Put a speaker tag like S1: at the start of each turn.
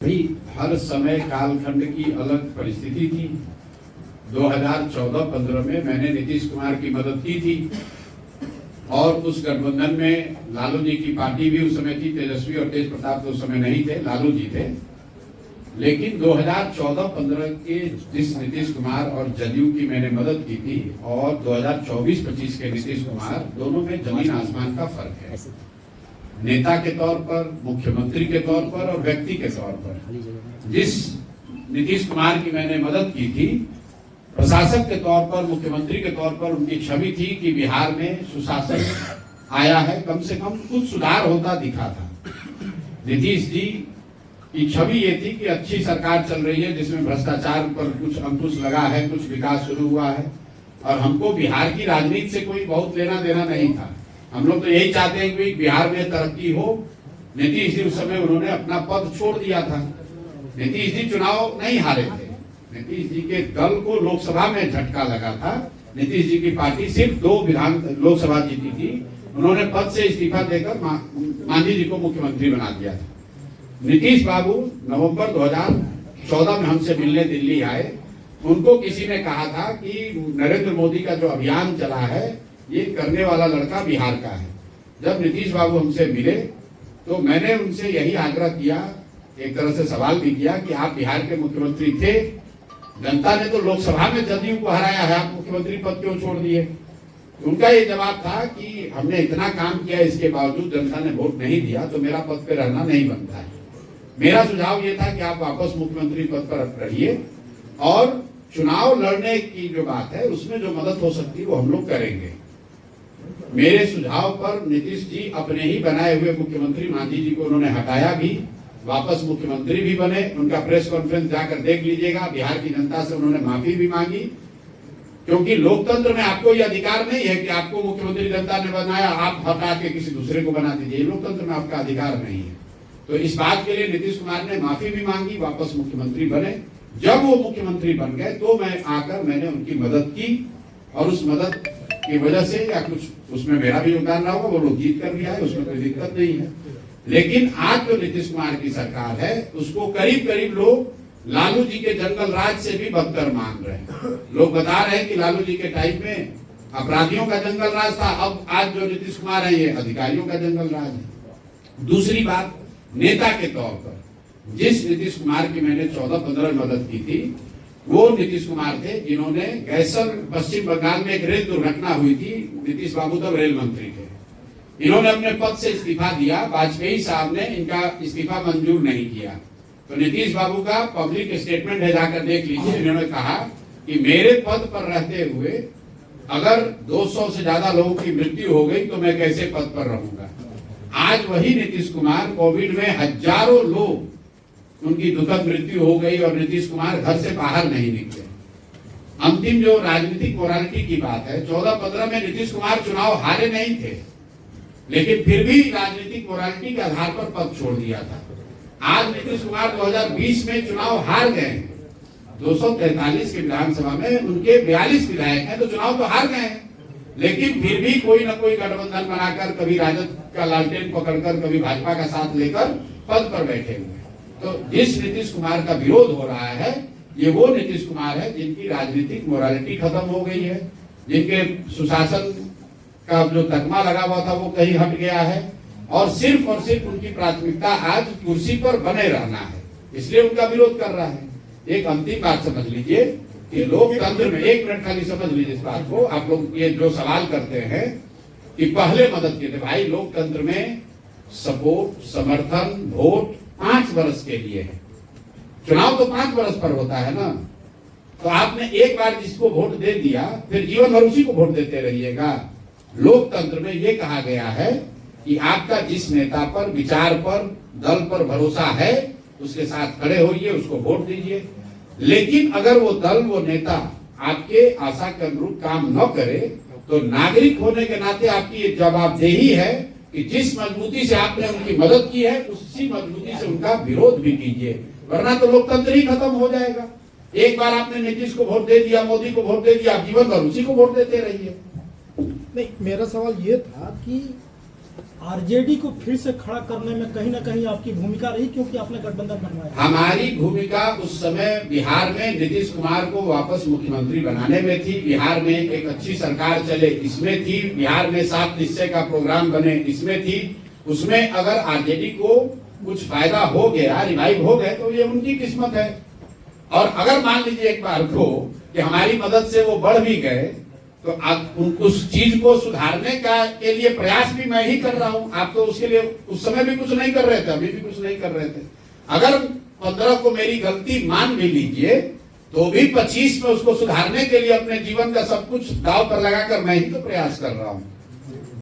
S1: भी हर समय कालखंड की अलग परिस्थिति थी। 2014-15 में मैंने नीतीश कुमार की मदद की थी और उस गठबंधन में लालू जी की पार्टी भी उस समय थी। तेजस्वी और तेज प्रताप तो उस समय नहीं थे, लालू जी थे। लेकिन 2014-15 के जिस नीतीश कुमार और जदयू की मैंने मदद की थी और 2024-25 के नीतीश कुमार, दोनों में जमीन आसमान का फर्क है। नेता के तौर पर, मुख्यमंत्री के तौर पर और व्यक्ति के तौर पर जिस नीतीश कुमार की मैंने मदद की थी, प्रशासक के तौर पर, मुख्यमंत्री के तौर पर उनकी छवि थी कि बिहार में सुशासन आया है, कम से कम कुछ सुधार होता दिखा था। नीतीश जी की छवि ये थी कि अच्छी सरकार चल रही है जिसमें भ्रष्टाचार पर कुछ अंकुश लगा है, कुछ विकास शुरू हुआ है और हमको बिहार की राजनीति से कोई बहुत लेना देना नहीं था। हम लोग तो यही चाहते हैं कि बिहार में तरक्की हो। नीतीश जी उस समय उन्होंने अपना पद छोड़ दिया था। नीतीश जी चुनाव नहीं हारे थे। नीतीश जी के दल को लोकसभा में झटका लगा था। नीतीश जी की पार्टी सिर्फ 2 विधान लोकसभा जीती थी। उन्होंने पद से इस्तीफा देकर मांझी जी को मुख्यमंत्री बना दिया था। नीतीश बाबू नवंबर 2014 में हमसे मिलने दिल्ली आए। उनको किसी ने कहा था कि नरेंद्र मोदी का जो अभियान चला है ये करने वाला लड़का बिहार का है। जब नीतीश बाबू हमसे मिले तो मैंने उनसे यही आग्रह किया, एक तरह से सवाल भी किया कि आप बिहार के मुख्यमंत्री थे, जनता ने तो लोकसभा में जदयू को हराया है, आप मुख्यमंत्री पद क्यों छोड़ दिए? उनका ये जवाब था कि हमने इतना काम किया, इसके बावजूद जनता ने वोट नहीं दिया तो मेरा पद पे रहना नहीं बनता है। मेरा सुझाव ये था कि आप वापस मुख्यमंत्री पद पर रहिए और चुनाव लड़ने की जो बात है उसमें जो मदद हो सकती है वो हम लोग करेंगे। मेरे सुझाव पर नीतीश जी अपने ही बनाए हुए मुख्यमंत्री मांझी जी को उन्होंने हटाया भी, वापस मुख्यमंत्री भी बने। उनका प्रेस कॉन्फ्रेंस जाकर देख लीजिएगा। बिहार की जनता से उन्होंने माफी भी मांगी, क्योंकि लोकतंत्र में आपको यह अधिकार नहीं है कि आपको मुख्यमंत्री जनता ने बनाया, आप हटा के किसी दूसरे को बना दीजिए। लोकतंत्र में आपका अधिकार नहीं है। तो इस बात के लिए नीतीश कुमार ने माफी भी मांगी, वापस मुख्यमंत्री बने। जब वो मुख्यमंत्री बन गए तो मैंने उनकी मदद की और उस मदद की वजह से या कुछ उसमें मेरा भी योगदान रहा होगा, वो लोग जीत कर भी आए, उसमें कोई दिक्कत नहीं है। लेकिन आज जो नीतीश कुमार की सरकार है उसको करीब करीब लोग लालू जी के जंगल राज से भी बदतर मान रहे हैं। लोग बता रहे हैं कि लालू जी के टाइम में अपराधियों का जंगल राज था, अब आज जो नीतीश कुमार है ये अधिकारियों का जंगल राज है। दूसरी बात, नेता के तौर पर जिस नीतीश कुमार की मैंने 14-15 मदद की थी वो नीतीश कुमार थे जिन्होंने गैसल पश्चिम बंगाल में एक रेल दुर्घटना हुई थी। नीतीश बाबू तब रेल मंत्री थे। इन्होंने अपने पद से इस्तीफा दिया, वाजपेयी साहब ने इनका इस्तीफा मंजूर नहीं किया। तो नीतीश बाबू का पब्लिक स्टेटमेंट है, जाकर देख लीजिए। इन्होंने कहा कि मेरे पद पर रहते हुए अगर 200 से ज्यादा लोगों की मृत्यु हो गई तो मैं कैसे पद पर रहूंगा। आज वही नीतीश कुमार, कोविड में हजारों लोग उनकी दुखद मृत्यु हो गई और नीतीश कुमार घर से बाहर नहीं निकले। अंतिम जो राजनीतिक मोरालिटी की बात है, 14-15 में नीतीश कुमार चुनाव हारे नहीं थे, लेकिन फिर भी राजनीतिक मोरालिटी के आधार पर पद छोड़ दिया था। आज नीतीश कुमार 2020 में चुनाव हार गए हैं। 243 की विधानसभा में उनके 42 विधायक हैं, तो चुनाव तो हार गए हैं, लेकिन फिर भी कोई ना कोई गठबंधन बनाकर, कभी राजद का लालटेन पकड़कर, कभी भाजपा का साथ लेकर पद पर बैठे हुए। तो जिस नीतीश कुमार का विरोध हो रहा है ये वो नीतीश कुमार है जिनकी राजनीतिक मोरालिटी खत्म हो गई है, जिनके सुशासन का जो तकमा लगा हुआ था वो कहीं हट गया है और सिर्फ उनकी प्राथमिकता आज कुर्सी पर बने रहना है, इसलिए उनका विरोध कर रहा है। एक अंतिम बात समझ लीजिए कि लोकतंत्र में, 1 मिनट खाली समझ लीजिए इस बात को। आप लोग ये जो सवाल करते हैं कि पहले मदद किए थे, भाई लोकतंत्र में सपोर्ट, समर्थन, वोट 5 वर्ष के लिए है। चुनाव तो 5 वर्ष पर होता है ना। तो आपने एक बार जिसको वोट दे दिया फिर जीवन भर उसी को वोट देते रहिएगा। लोकतंत्र में ये कहा गया है कि आपका जिस नेता पर, विचार पर, दल पर भरोसा है उसके साथ खड़े होइए, उसको वोट दीजिए। लेकिन अगर वो दल, वो नेता आपके आशा के अनुरूप काम न करे तो नागरिक होने के नाते आपकी ये जवाबदेही है कि जिस मजबूती से आपने उनकी मदद की है उसी मजबूती से उनका विरोध भी कीजिए, वरना तो लोकतंत्र ही खत्म हो जाएगा। एक बार आपने नीतीश को वोट दे दिया, मोदी को वोट दे दिया, आप जीवन भर उसी को वोट देते रहिए।
S2: नहीं, मेरा सवाल ये था कि आरजेडी को फिर से खड़ा करने में कहीं ना कहीं आपकी भूमिका रही, क्योंकि आपने गठबंधन बनवाया।
S1: हमारी भूमिका उस समय बिहार में नीतीश कुमार को वापस मुख्यमंत्री बनाने में थी, बिहार में एक अच्छी सरकार चले इसमें थी, बिहार में 7 निश्चय का प्रोग्राम बने इसमें थी। उसमें अगर आरजेडी को कुछ फायदा हो गया, रिवाइव हो गए, तो ये उनकी किस्मत है। और अगर मान लीजिए एक बार को कि हमारी मदद से वो बढ़ भी गए, तो अब उस चीज को सुधारने के लिए प्रयास भी मैं ही कर रहा हूं। आप तो उसके लिए उस समय भी कुछ नहीं कर रहे थे, अभी भी कुछ नहीं कर रहे थे। अगर 15 को मेरी गलती मान भी लीजिए, तो भी 25 में उसको सुधारने के लिए अपने जीवन का सब कुछ दांव पर लगाकर मैं ही तो प्रयास कर रहा हूं।